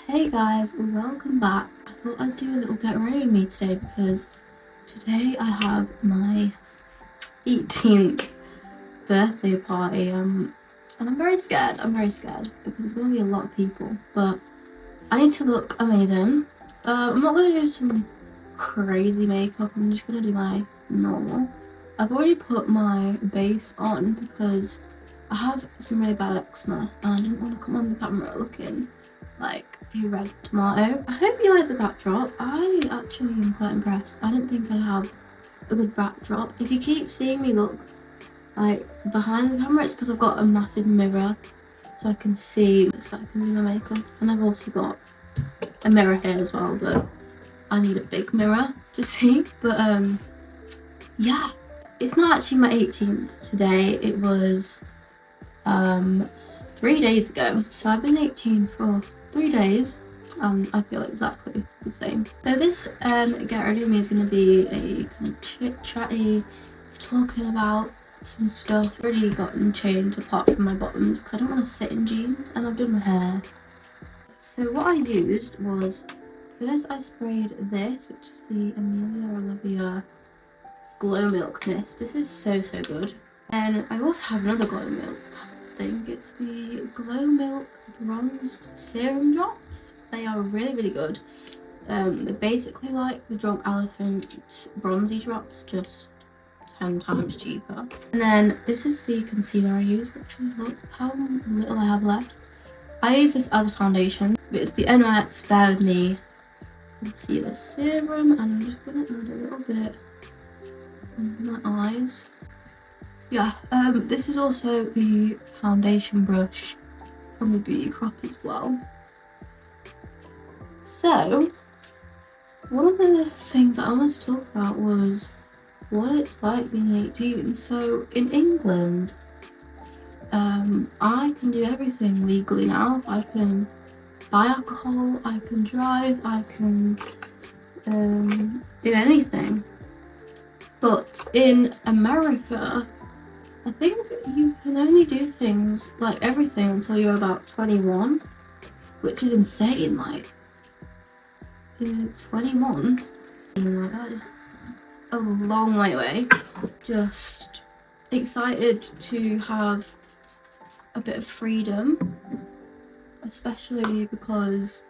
Hey guys, welcome back. I thought I'd do a little get ready with me today because today I have my 18th birthday party and I'm very scared. because there's going to be a lot of people, but I need to look amazing. I'm not going to do some crazy makeup, I'm just going to do my normal. I've already put my base on because I have some really bad eczema and I didn't want to come on the camera looking like a red tomato. I hope you like the backdrop. I actually am quite impressed. I didn't think I'd have a good backdrop. If you keep seeing me look like behind the camera, it's because I've got a massive mirror so I can see so I can do my makeup. And I've also got a mirror here as well, but I need a big mirror to see. But yeah, it's not actually my 18th today. It was 3 days ago. So I've been 18 for 3 days and I feel exactly the same. So this get ready with me is going to be a kind of chit-chatty, talking about some stuff. I've already gotten changed apart from my bottoms because I don't want to sit in jeans, and I've done my hair. So what I used was, first I sprayed this, which is the Amelia Olivia Glow Milk Mist. This is so good. And I also have another glow milk thing. It's the Glow Milk Bronzed Serum Drops. They are really good. They're basically like the Drunk Elephant bronzy drops, just 10 times cheaper. And then this is the concealer I use. Actually, look how little I have left. I use this as a foundation, but it's the NYX Bear With Me Concealer Serum, and I'm just gonna add a little bit on my eyes. Yeah, this is also the foundation brush from the Beauty Crop as well. So, one of the things that I wanted to talk about was what it's like being 18. So, in England, I can do everything legally now. I can buy alcohol, I can drive, I can do anything. But in America, I think you can only do things, like everything, until you're about 21, which is insane. Like, 21, like, that is a long way away. Just excited to have a bit of freedom, especially because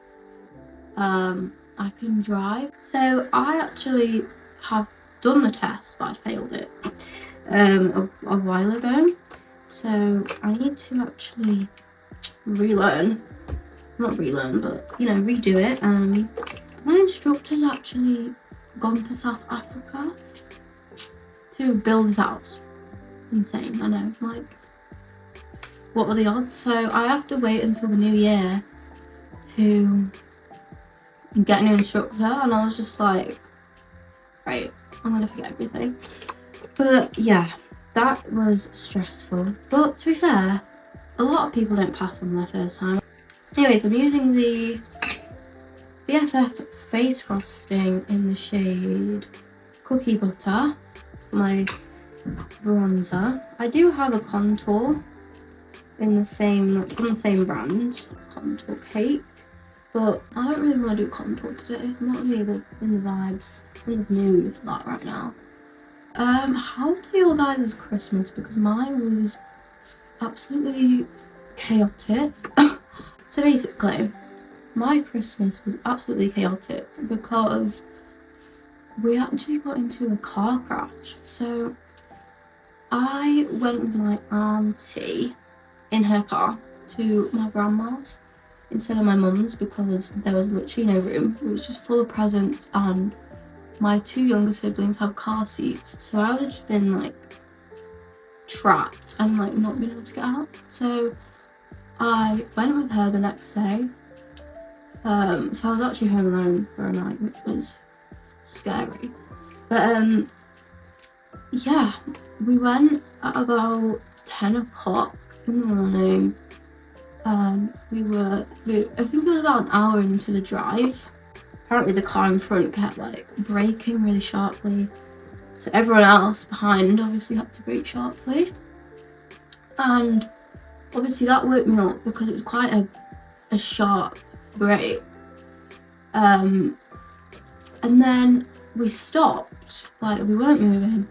I can drive. So I actually have done the test, but I failed it a while ago, so I need to actually relearn, not relearn, but you know, redo it. My instructor's actually gone to South Africa to build his house. Insane, I know, like, what are the odds? So I have to wait until the new year to get a new instructor, and I was just like, right, I'm gonna forget everything. But yeah, that was stressful. But to be fair, a lot of people don't pass on their first time. Anyways, I'm using the BFF Face Frosting in the shade Cookie Butter for my bronzer. I do have a contour in the same, from the same brand, Contour Cake, but I don't really want to do contour today. I'm not really in the vibes, in the mood for that right now. How was your guys' Christmas? Because mine was absolutely chaotic. So basically, my Christmas was absolutely chaotic because we actually got into a car crash. So I went with my auntie in her car to my grandma's instead of my mum's because there was literally no room. It was just full of presents, and my 2 younger siblings have car seats, so I would have just been like trapped and like not been able to get out. So I went with her the next day. So I was actually home alone for a night, which was scary. But yeah, we went at about 10 o'clock in the morning. I think it was about an hour into the drive. Apparently the car in front kept like braking really sharply, so everyone else behind obviously had to brake sharply, and obviously that woke me up because it was quite a sharp brake. And then we stopped, like we weren't moving,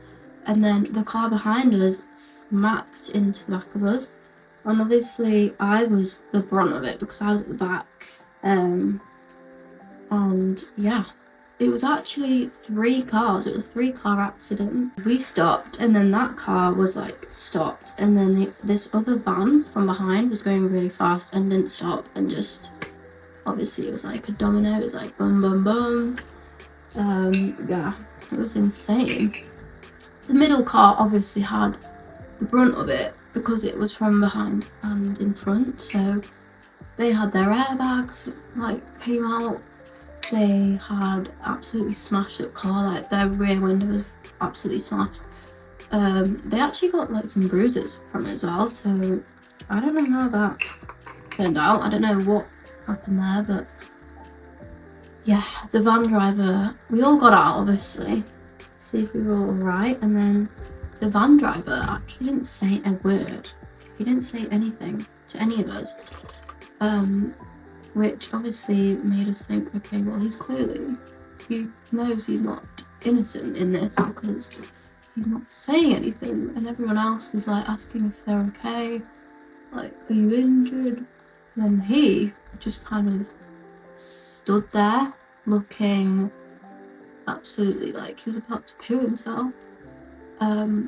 and then the car behind us smacked into the back of us, and obviously I was the brunt of it because I was at the back. And yeah, it was actually 3 cars. It was a 3-car accident. We stopped, and then that car was like stopped, and then this other van from behind was going really fast and didn't stop, and just obviously it was like a domino. It was like boom boom boom. Yeah, it was insane. The middle car obviously had the brunt of it because it was from behind and in front, so they had their airbags like came out. They had absolutely smashed up car, like their rear window was absolutely smashed. They actually got like some bruises from it as well, so I don't know how that turned out. I don't know what happened there, but yeah, the van driver, we all got out obviously, see if we were all right, and then the van driver actually didn't say a word. He didn't say anything to any of us, which obviously made us think, okay, well, he knows he's not innocent in this because he's not saying anything, and everyone else is like asking if they're okay, like, are you injured? And then he just kind of stood there looking absolutely like he was about to poo himself,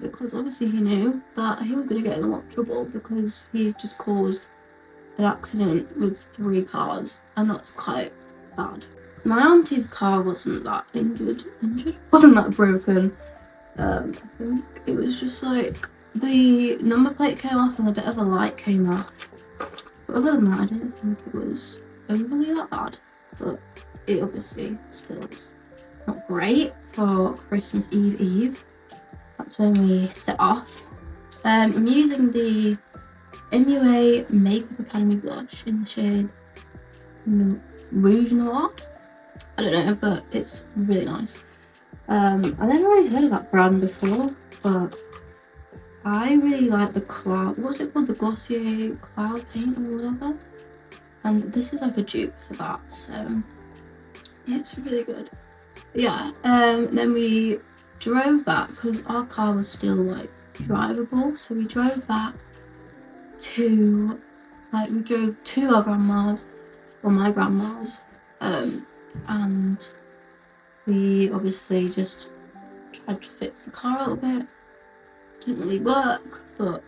because obviously he knew that he was going to get in a lot of trouble because he just caused an accident with 3 cars, and that's quite bad. My auntie's car wasn't that injured, wasn't that broken. I think it was just like the number plate came off and a bit of a light came off, but other than that I didn't think it was overly that bad, but it obviously still is not great for Christmas Eve. That's when we set off. I'm using the MUA Makeup Academy blush in the shade Rouge Noir. I don't know, but it's really nice. I never really heard of that brand before, but I really like the cloud, what's it called, the Glossier Cloud Paint or whatever, and this is like a dupe for that, so it's really good. But yeah, then we drove back because our car was still like drivable, so we drove back to, like, we drove to our grandma's, or my grandma's, and we obviously just tried to fix the car a little bit. Didn't really work, but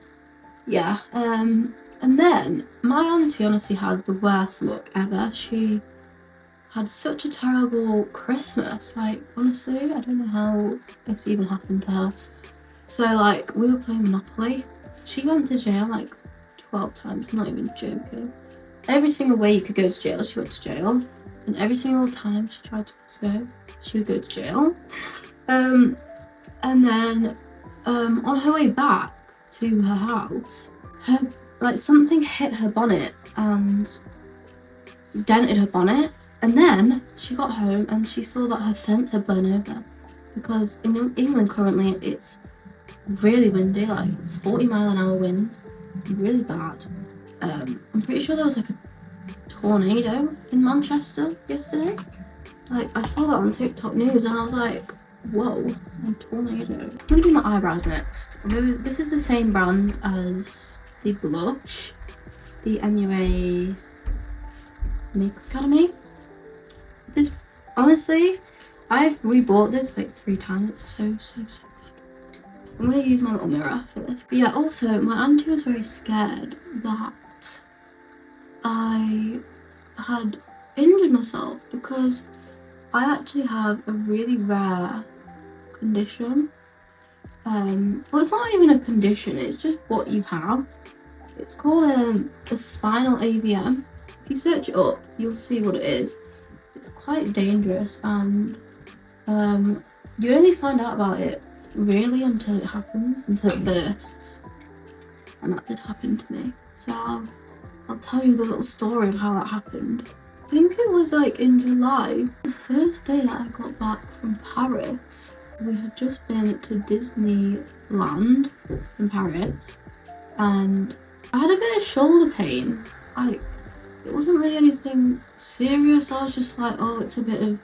yeah. And then my auntie honestly has the worst luck ever. She had such a terrible Christmas, like, honestly, I don't know how this even happened to her. So like, we were playing Monopoly. She went to jail like 12 times, I'm not even joking. Every single way you could go to jail, she went to jail, and every single time she tried to go, she would go to jail. And then on her way back to her house, like something hit her bonnet and dented her bonnet, and then she got home and she saw that her fence had blown over, because in England currently it's really windy, like 40-mile-an-hour wind, really bad. I'm pretty sure there was like a tornado in Manchester yesterday. Like, I saw that on TikTok news and I was like, whoa, a tornado. I'm gonna do my eyebrows next. This is the same brand as the blush, the MUA Makeup Academy. This, honestly, I've rebought this like 3 times. It's so good. I'm gonna use my little mirror for this. But yeah, also my auntie was very scared that I had injured myself because I actually have a really rare condition. Well, it's not even a condition, it's just what you have. It's called a spinal AVM. If you search it up, you'll see what it is. It's quite dangerous, and you only find out about it really until it happens, until it bursts. And that did happen to me. So I'll tell you the little story of how that happened. I think it was like in July, the first day that I got back from Paris. We had just been to Disneyland in Paris, and I had a bit of shoulder pain. Like, it wasn't really anything serious. I was just like, oh, it's a bit of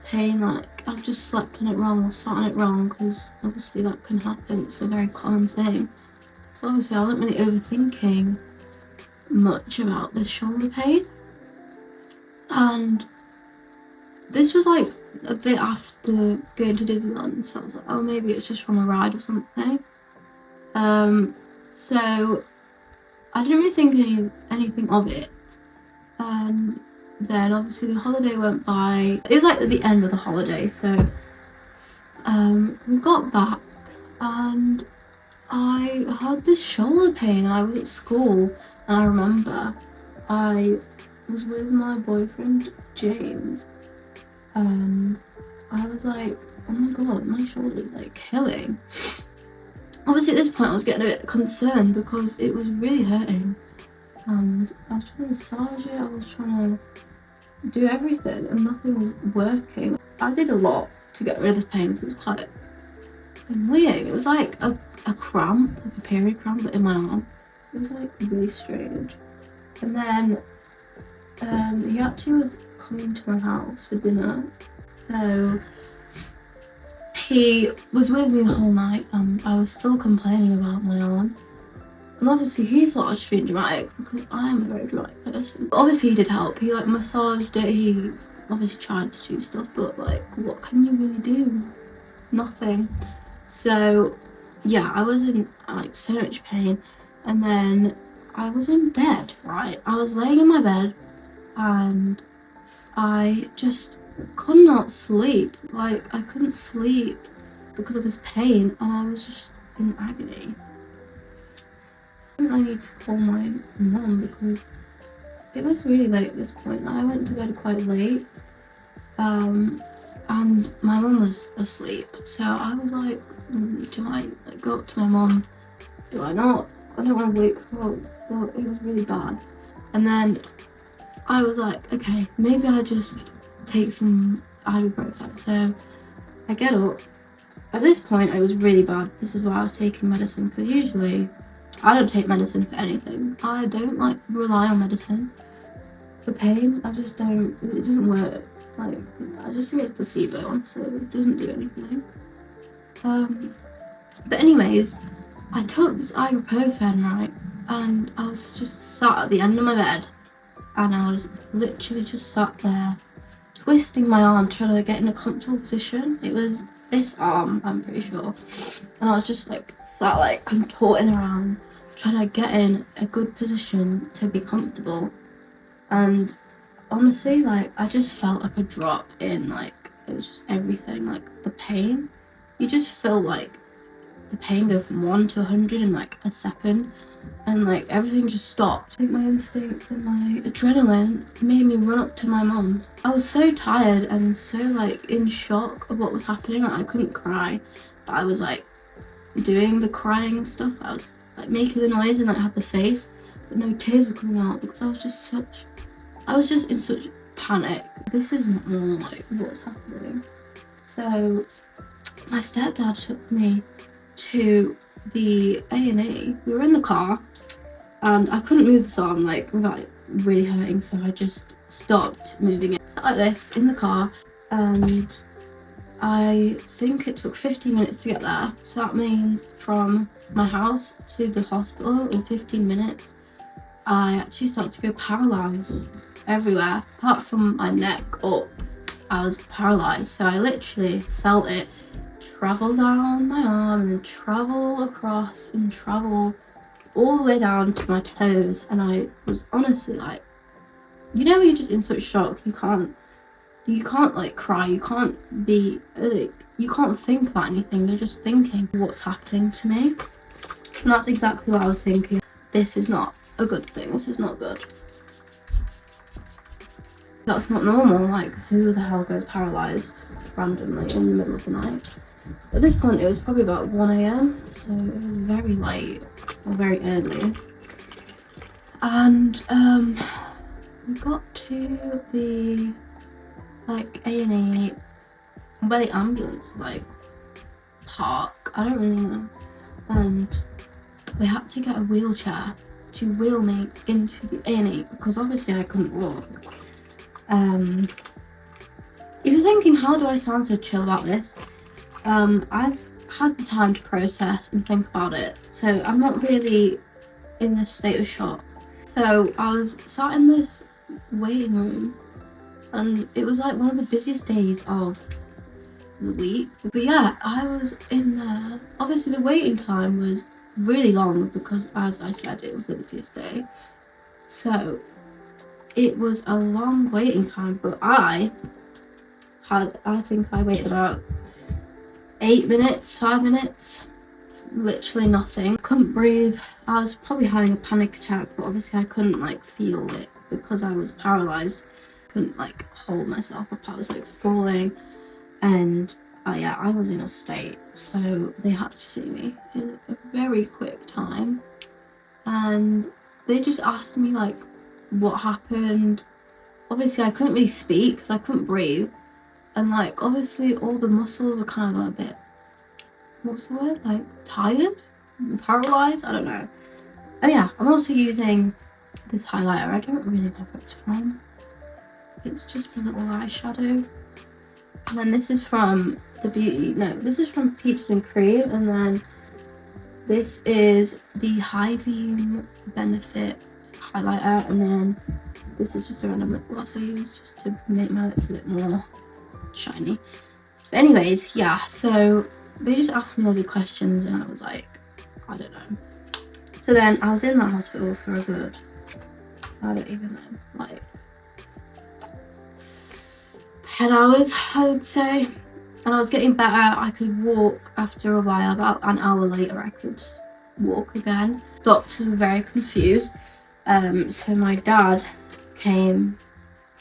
pain, like I've just slept on it wrong or sat on it wrong, because obviously that can happen. It's a very common thing. So obviously I wasn't really overthinking much about this shoulder pain, and this was like a bit after going to Disneyland, so I was like, oh, maybe it's just from a ride or something. So I didn't really think anything of it. And then obviously the holiday went by. It was like at the end of the holiday, so we got back and I had this shoulder pain, and I was at school, and I remember I was with my boyfriend James, and I was like, oh my god, my shoulder's like killing. Obviously at this point I was getting a bit concerned because it was really hurting, and I was trying to massage it, I was trying to do everything, and nothing was working. I did a lot to get rid of this pain, so it was quite annoying. It was like a cramp, like a period cramp, but in my arm. It was like really strange. And then he actually was coming to my house for dinner, so he was with me the whole night, and I was still complaining about my arm. And obviously he thought I was just being dramatic, because I am a very dramatic person. But obviously he did help. He like massaged it, he obviously tried to do stuff, but like, what can you really do? Nothing. So yeah, I was in like so much pain, and then I was in bed, right? I was laying in my bed, and I just could not sleep. Like, I couldn't sleep because of this pain, and I was just in agony. I need to call my mum, because it was really late at this point. I went to bed quite late, and my mum was asleep, so I was like, do I like go up to my mum? Do I not? I don't want to wake her up. But it was really bad. And then I was like, okay, maybe I just take some ibuprofen. So I get up. At this point it was really bad. This is why I was taking medicine, because usually I don't take medicine for anything. I don't like rely on medicine for pain. I just don't. It doesn't work. Like, I just think it's placebo, honestly. It doesn't do anything. But anyways, I took this ibuprofen, right, and I was just sat at the end of my bed, and I was literally just sat there twisting my arm, trying to get in a comfortable position. It was this arm, I'm pretty sure, and I was just like sat like contorting around, trying to get in a good position to be comfortable. And honestly, like, I just felt like a drop in, like, it was just everything, like the pain. You just feel like the pain go from 1 to 100 in like a second, and like everything just stopped. I think my instincts and my adrenaline made me run up to my mum. I was so tired and so like in shock of what was happening. Like, I couldn't cry, but I was like doing the crying stuff. I was like making the noise and like had the face, but no tears were coming out, because I was just in such panic. This is not normal, like what's happening. So my stepdad took me to the A&E. We were in the car, and I couldn't move this arm like without it really hurting, so I just stopped moving it. Sat like this in the car, and I think it took 15 minutes to get there. So that means from my house to the hospital in 15 minutes, I actually started to go paralysed everywhere. Apart from my neck up, I was paralysed. So I literally felt it travel down my arm, and then travel across and travel all the way down to my toes. And I was honestly like, you know, you're just in such shock, you can't like cry, you can't be like, you can't think about anything. You're just thinking, what's happening to me? And that's exactly what I was thinking. This is not a good thing. This is not good. That's not normal. Like, who the hell goes paralysed randomly in the middle of the night? At this point, it was probably about 1 AM, so it was very late, or very early. And we got to the like A&E where the ambulance was like park. I don't really know. And we had to get a wheelchair to wheel me into the A&E because obviously I couldn't walk. If you're thinking, how do I sound so chill about this? I've had the time to process and think about it, so I'm not really in this state of shock. So I was sat in this waiting room, and it was like one of the busiest days of the week. But yeah, I was in there. Obviously the waiting time was really long because, as I said, it was the busiest day. So it was a long waiting time, but I think I waited about 8 minutes, 5 minutes, literally nothing. Couldn't breathe. I was probably having a panic attack, but obviously I couldn't like feel it because I was paralyzed. Couldn't like hold myself up. I was like falling, and yeah, I was in a state. So they had to see me in a very quick time, and they just asked me like what happened. Obviously I couldn't really speak because I couldn't breathe, and like obviously all the muscles were kind of a bit, what's the word, like tired, paralyzed, I don't know. Oh yeah, I'm also using this highlighter. I don't really know where it's from. It's just a little eyeshadow. And then this is from this is from Peaches and Cream, and then this is the High Beam Benefit highlighter, and then this is just a random lip gloss I use just to make my lips a bit more shiny. But anyways, yeah, so they just asked me loads of questions, and I was like, I don't know. So then I was in that hospital for a good, I don't even know, like 10 hours, I would say. And I was getting better. I could walk after a while. About an hour later, I could walk again. Doctors were very confused. So my dad came,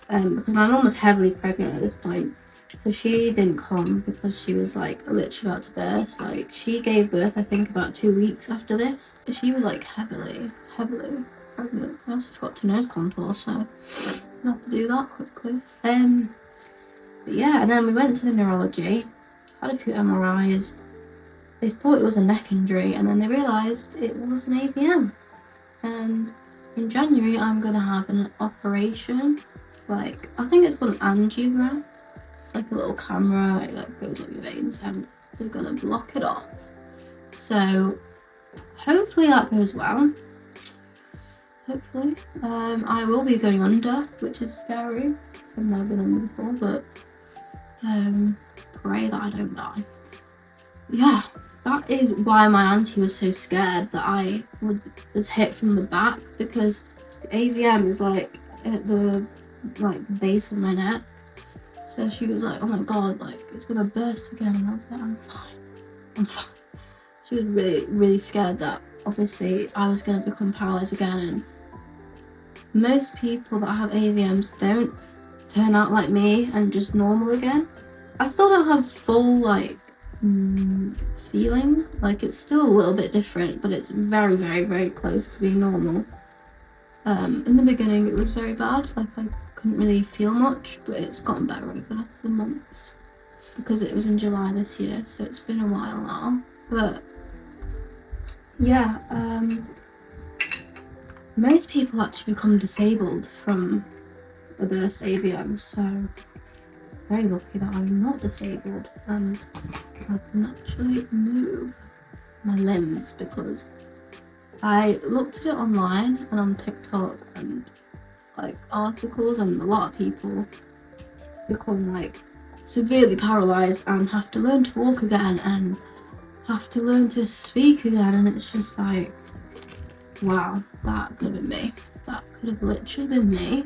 because my mum was heavily pregnant at this point. So she didn't come because she was like literally about to burst. Like she gave birth, I think, about 2 weeks after this. She was like heavily pregnant. I also forgot to nose contour, so I have to do that quickly. But yeah, and then we went to the neurology, had a few MRIs. They thought it was a neck injury, and then they realised it was an AVM. And in January, I'm gonna have an operation. Like, I think it's called an angiogram. It's like a little camera, it like goes up your veins, and they're gonna block it off. So hopefully that goes well. Hopefully. I will be going under, which is scary. I've never been under before, but pray that I don't die. Yeah, that is why my auntie was so scared that I was hit from the back, because the AVM is like at the base of my neck. So she was like, oh my god, like it's gonna burst again, and I was like, I'm fine. She was really scared that obviously I was gonna become paralyzed again, and most people that have AVMs don't turn out like me and just normal again. I still don't have full like feeling, like it's still a little bit different, but it's very close to being normal. In the beginning it was very bad, like I couldn't really feel much, but it's gotten better over the months because it was in July this year, so it's been a while now. But yeah, most people actually become disabled from a burst AVM, so very lucky that I'm not disabled and I can actually move my limbs, because I looked at it online and on TikTok and like articles, and a lot of people become like severely paralyzed and have to learn to walk again and have to learn to speak again, and it's just like, wow, that could have been me. That could have literally been me,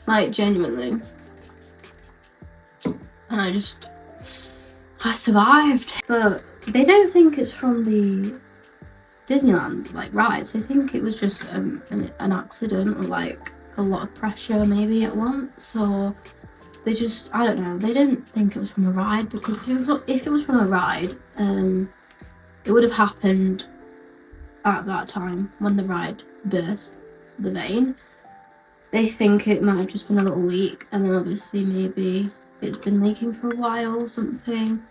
like genuinely. And I survived. But they don't think it's from the Disneyland like rides. They think it was just an accident, or like a lot of pressure maybe at once, or they just, I don't know, they didn't think it was from a ride, because if it was from a ride, it would have happened at that time when the ride burst the vein. They think it might have just been a little leak, and then obviously maybe it's been leaking for a while or something,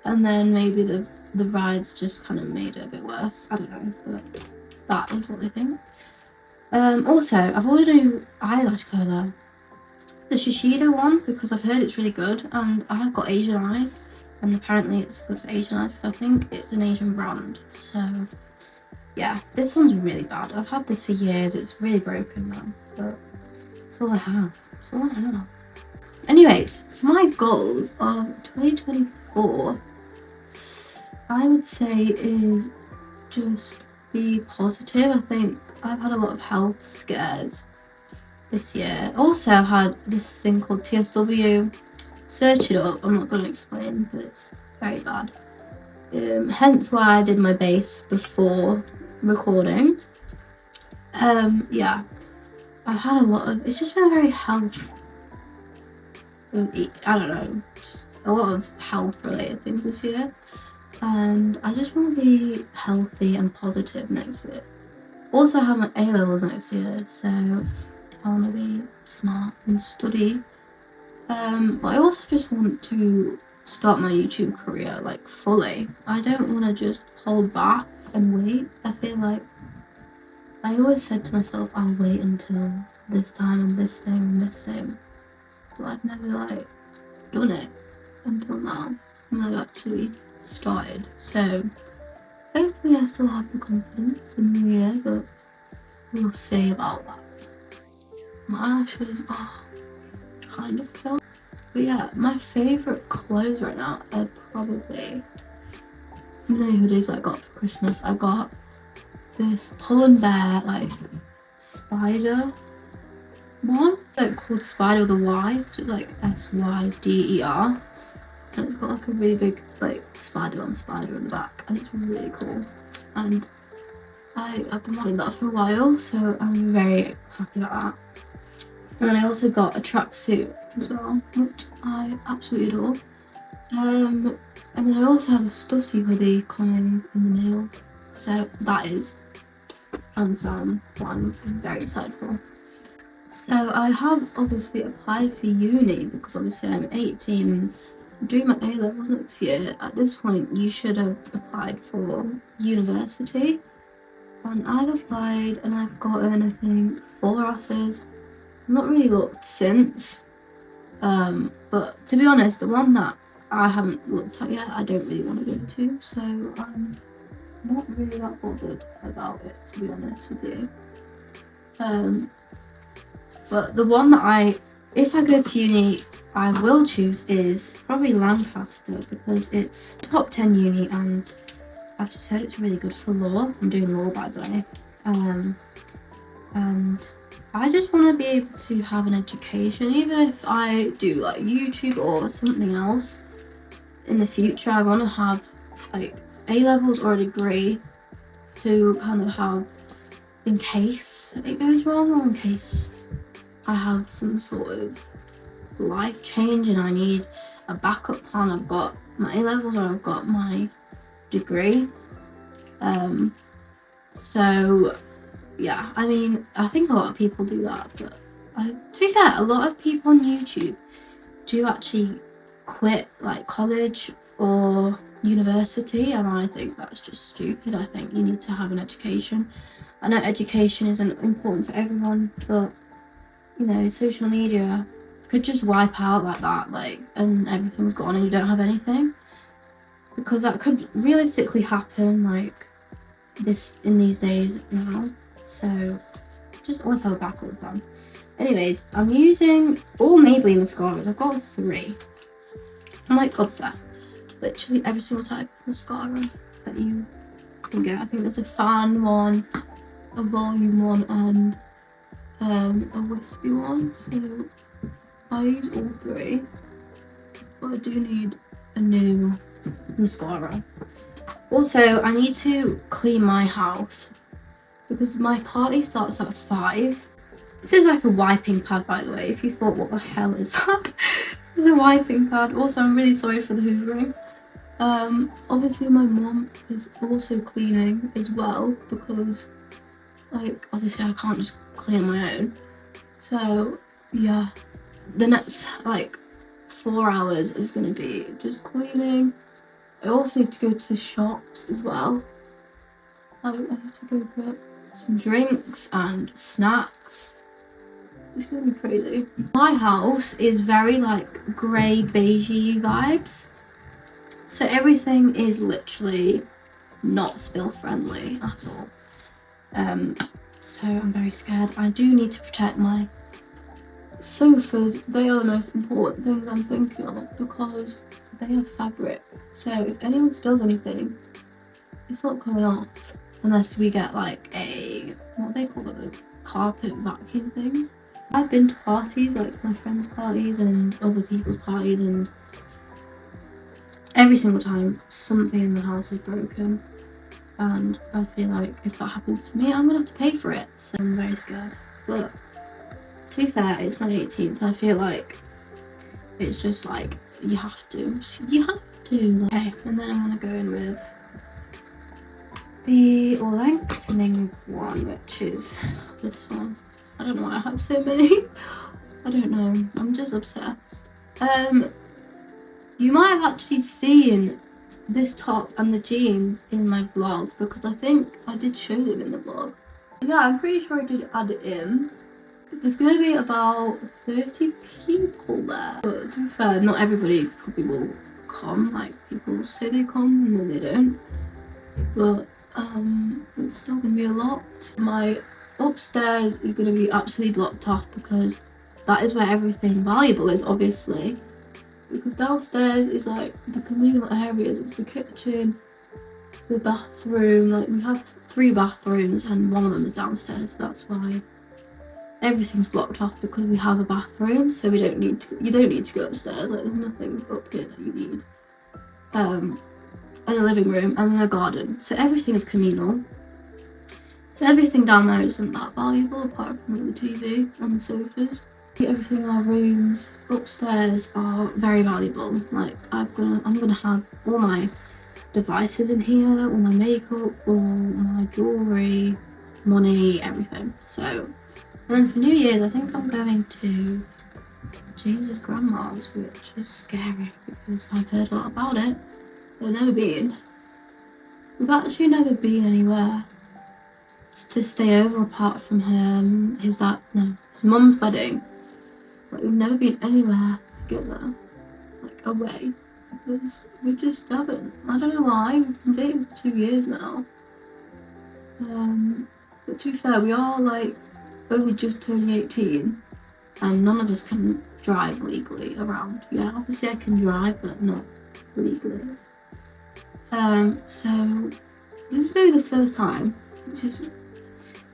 and then maybe the rides just kind of made it a bit worse. I don't know, but that is what they think. Also, I've ordered a new eyelash curler, the Shiseido one, because I've heard it's really good, and I have got Asian eyes, and apparently it's good for Asian eyes because I think it's an Asian brand. So yeah, this one's really bad. I've had this for years. It's really broken now, but it's all I have. It's all I have. Anyways, so my goals of 2024, I would say, is just be positive. I think I've had a lot of health scares this year. Also, I've had this thing called TSW. Search it up. I'm not going to explain, but it's very bad. Hence why I did my bass before recording. Yeah, I've had a lot of. It's just been very health. I don't know, just a lot of health related things this year, and I just want to be healthy and positive next year. Also, I have my A-levels next year, so I want to be smart and study. But I also just want to start my YouTube career like fully. I don't want to just hold back and wait. I feel like I always said to myself, I'll wait until this time and this thing and this thing. But I've never like done it until now. And I've actually started. So hopefully I still have the confidence in the new year, but we'll see about that. My eyelashes are kind of killed. But yeah, my favourite clothes right now are probably the hoodies I got for Christmas. I got this Pull and Bear like spider one, like called Spider with a Y, which is like SYDER, and it's got like a really big like spider in the back, and it's really cool. And I've been wanting that for a while, so I'm very happy about that. And then I also got a tracksuit as well, which I absolutely adore. And then I also have a Stussy hoodie coming in the mail, so that is handsome, what I'm very excited for. So I have obviously applied for uni because obviously I'm 18, I'm doing my A-levels next year. At this point you should have applied for university, and I've applied and I've gotten I think 4 offers. I've not really looked since, but to be honest, the one that I haven't looked at yet I don't really want to go to, so I'm not really that bothered about it, to be honest with you. But the one that if I go to uni, I will choose is probably Lancaster, because it's top 10 uni and I've just heard it's really good for law. I'm doing law, by the way. And I just want to be able to have an education, even if I do like YouTube or something else in the future. I want to have like A-levels or a degree to kind of have in case it goes wrong, or in case I have some sort of life change and I need a backup plan. I've got my A-levels or I've got my degree. So yeah, I mean, I think a lot of people do that, but to be fair, a lot of people on YouTube do actually quit like college or university, and I think that's just stupid. I think you need to have an education. I know education isn't important for everyone, but you know, social media could just wipe out like that, like, and everything's gone and you don't have anything, because that could realistically happen like this in these days now. So just always have a backup plan. Anyways, I'm using all Maybelline mascaras. I've got 3. I'm like obsessed. Literally every single type of mascara that you can get. I think there's a fan one, a volume one, and a wispy one. So I use all 3, but I do need a new mascara. Also, I need to clean my house because my party starts at 5. This is like a wiping pad, by the way, if you thought what the hell is that. It's a wiping pad. Also, I'm really sorry for the hoovering. Obviously my mom is also cleaning as well, because like obviously I can't just clean on my own. So yeah, the next like 4 hours is going to be just cleaning. I also need to go to the shops as well. I have to go for it. some drinks and snacks. It's gonna be crazy. My house is very like grey beigey vibes, so everything is literally not spill friendly at all. So I'm very scared. I do need to protect my sofas. They are the most important things I'm thinking of because they are fabric, so if anyone spills anything, it's not coming off unless we get like a, what they call it, the carpet vacuum things. I've been to parties, like my friends' parties and other people's parties, and every single time something in the house is broken, and I feel like if that happens to me, I'm gonna have to pay for it, so I'm very scared. But to be fair, it's my 18th. I feel like it's just like you have to. Okay, and then I'm gonna go in with the lengthening one, which is this one. I don't know why I have so many. I don't know. I'm just obsessed. You might have actually seen this top and the jeans in my vlog because I think I did show them in the vlog. Yeah, I'm pretty sure I did add it in. There's gonna be about 30 people there. But to be fair, not everybody probably will come. Like, people say they come and then they don't. But it's still gonna be a lot. My upstairs is gonna be absolutely blocked off because that is where everything valuable is, obviously. Because downstairs is like the communal areas. It's the kitchen, the bathroom. Like, we have 3 bathrooms and one of them is downstairs. That's why everything's blocked off, because we have a bathroom, so we don't need to. You don't need to go upstairs. Like, there's nothing up here that you need. And a living room and then a garden. So everything is communal. So everything down there isn't that valuable apart from the TV and the sofas. Everything in our rooms upstairs are very valuable. Like, I'm gonna have all my devices in here, all my makeup, all my jewellery, money, everything. So, and then for New Year's, I think I'm going to James's grandma's, which is scary because I've heard a lot about it. I've never been. We've actually never been anywhere to stay over apart from his mum's wedding. Like, we've never been anywhere together, like away, because we just haven't. I don't know why. We've been dating for 2 years now. But to be fair, we are like only just turning 18, and none of us can drive legally around. Yeah, obviously I can drive, but not legally. So this is gonna be the first time, which is,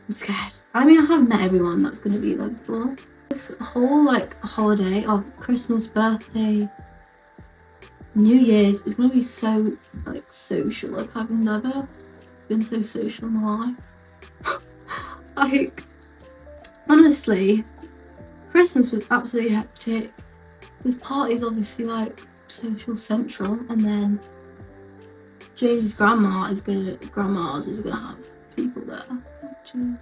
I'm scared. I mean, I have met everyone that's gonna be there before. This whole like holiday of Christmas, birthday, New Year's is gonna be so like social. Like, I've never been so social in my life. Like, honestly, Christmas was absolutely hectic. This party is obviously like social central, and then James's grandma's is gonna have people there, which is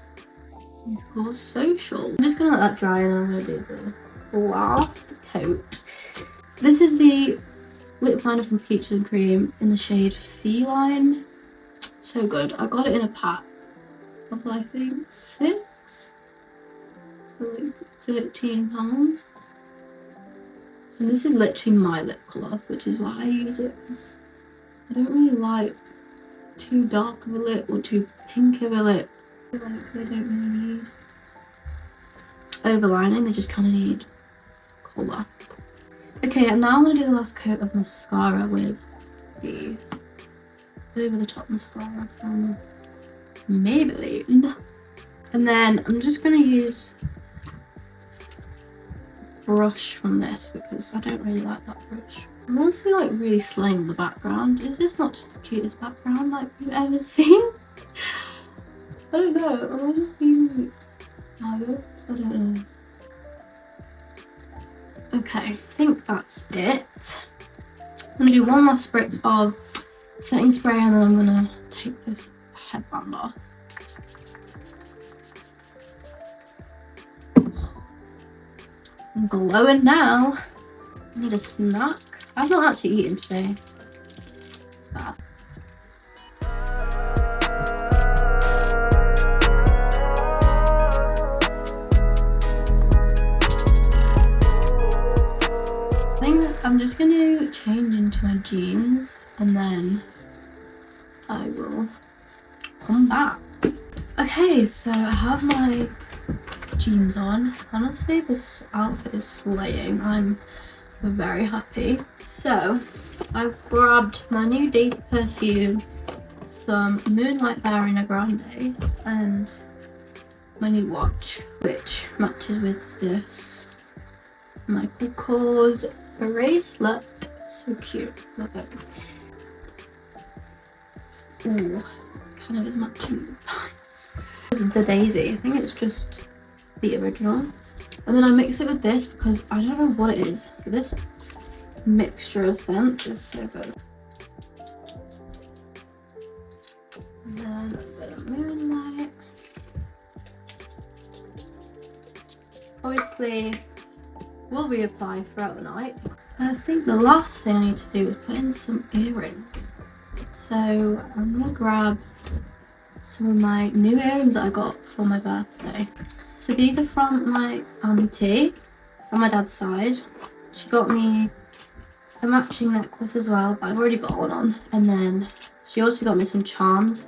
of course social. I'm just gonna let that dry and then I'm gonna do the last coat. This is the lip liner from Peaches and Cream in the shade Feline. So good. I got it in a pack of, I think, 6 for like £13. And this is literally my lip colour, which is why I use it, because I don't really like too dark of a lip or too pink of a lip. Like, they don't really need overlining, they just kind of need colour. Okay, and now I'm going to do the last coat of mascara with the over the top mascara from Maybelline. And then I'm just going to use a brush from this because I don't really like that brush. I'm honestly like really slaying the background. Is this not just the cutest background like you've ever seen? I don't know, am I just being nervous? I don't know. Okay, I think that's it. I'm gonna do one last spritz of setting spray and then I'm gonna take this headband off. I'm glowing now. I need a snack. I've not actually eaten today. It's bad. I'm just going to change into my jeans and then I will come back. Okay, so I have my jeans on. Honestly, this outfit is slaying. I'm very happy. So I've grabbed my new Daisy perfume, some Moonlight Barina Grande, and my new watch, which matches with this Michael Kors bracelet. So cute, love it. Ooh, kind of is matching the vibes. The Daisy, I think it's just the original. And then I mix it with this because I don't know what it is, but this mixture of scents is so good. And then a bit of Moonlight. Obviously, we'll reapply throughout the night. I think the last thing I need to do is put in some earrings. So I'm gonna grab some of my new earrings that I got for my birthday. So these are from my auntie on my dad's side. She got me a matching necklace as well, but I've already got one on. And then she also got me some charms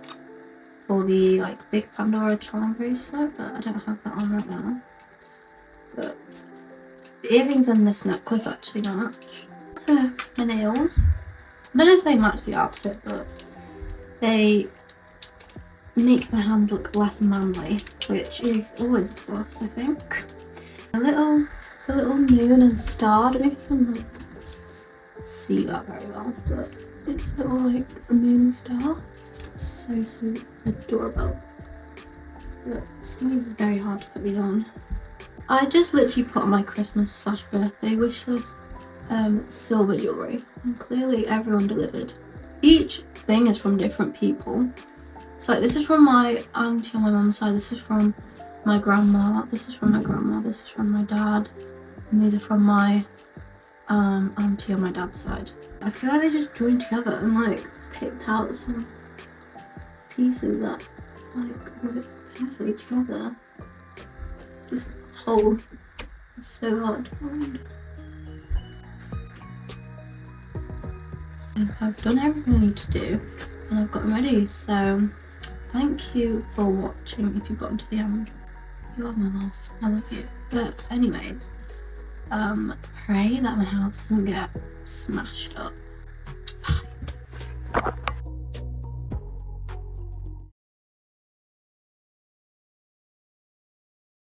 for the like big Pandora charm bracelet, but I don't have that on right now. But the earrings and this necklace actually match. So my nails, I don't know if they match the outfit, but they make my hands look less manly, which is always a plus, I think. It's a little moon and star. I don't know if you can like see that very well, but it's a little like a moon and star. So adorable. But it's gonna be very hard to put these on. I just literally put on my Christmas / birthday wish list silver jewellery, and clearly everyone delivered. Each thing is from different people. So like, this is from my auntie on my mum's side, this is from my grandma, this is from my grandma, this is from my dad, and these are from my auntie on my dad's side. I feel like they just joined together and like picked out some pieces that like work perfectly together. This whole is so hard to find. And I've done everything I need to do and I've gotten ready, so thank you for watching. If you've gotten to the end, you are my love, I love you. But anyways, pray that my house doesn't get smashed up. Bye.